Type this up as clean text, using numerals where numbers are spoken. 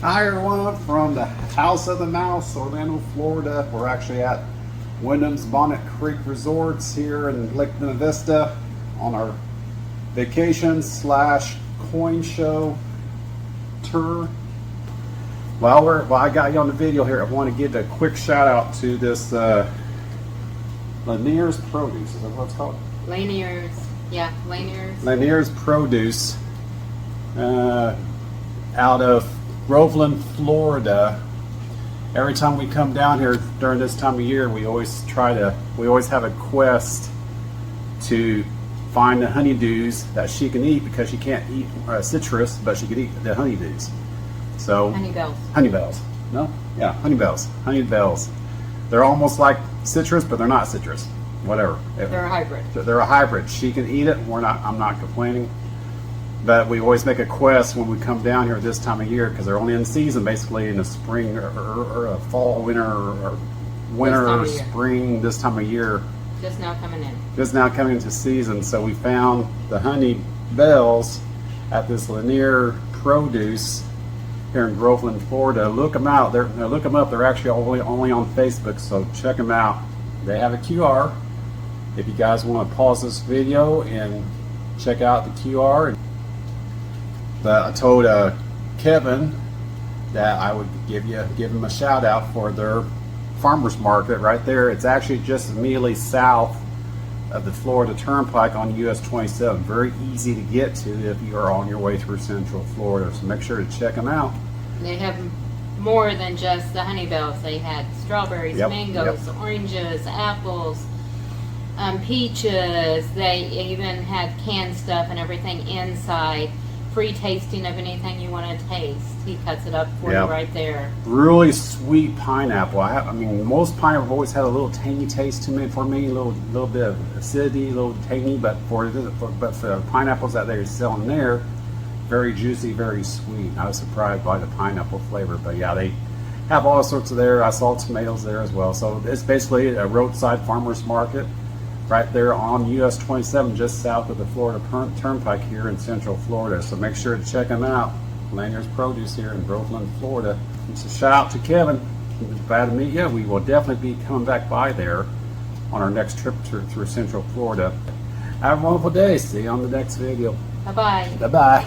Hi everyone from the House of the Mouse, Orlando, Florida. We're actually at Wyndham's Bonnet Creek Resorts here in Lake Vista on our vacation slash coin show tour. While I got you on the video here, I want to give a quick shout out to this Lanier's Produce. Is that what it's called? Lanier's, yeah, Lanier's. Lanier's Produce out of Groveland, Florida. Every time we come down here during this time of year, we always have a quest to find the honeydews that she can eat, because she can't eat citrus, but she can eat the honeydews. So HoneyBells. No? Yeah, HoneyBells. HoneyBells. They're almost like citrus, but they're not citrus. Whatever. They're a hybrid. They're a hybrid. She can eat it. I'm not complaining. But we always make a quest when we come down here this time of year, because they're only in season basically in the spring or a fall, winter, spring, this time of year. Just now coming in. Just now coming into season. So we found the HoneyBells at this Lanier Produce here in Groveland, Florida. Look them out. Look them up. They're actually only on Facebook, so check them out. They have a QR. If you guys want to pause this video and check out the QR. But I told Kevin that I would give him a shout out for their farmers market right there. It's actually just immediately south of the Florida Turnpike on US 27. Very easy to get to if you are on your way through Central Florida. So make sure to check them out. They have more than just the HoneyBells. They had strawberries, mangoes, oranges, apples, peaches. They even had canned stuff and everything inside. Free tasting of anything you want to taste. He cuts it up for you right there. Really sweet pineapple. I mean, most pineapple always had a little tangy taste to me. For me, a little bit of acidity, a little tangy. But for the pineapples that they're selling there, very juicy, very sweet. I was surprised by the pineapple flavor. But yeah, they have all sorts of there. I saw tomatoes there as well. So it's basically a roadside farmers market right there on US 27, just south of the Florida Turnpike here in Central Florida. So make sure to check them out. Lanier's Produce here in Groveland, Florida. It's a shout out to Kevin. Glad to meet you. We will definitely be coming back by there on our next trip through Central Florida. Have a wonderful day. See you on the next video. Bye-bye. Bye-bye.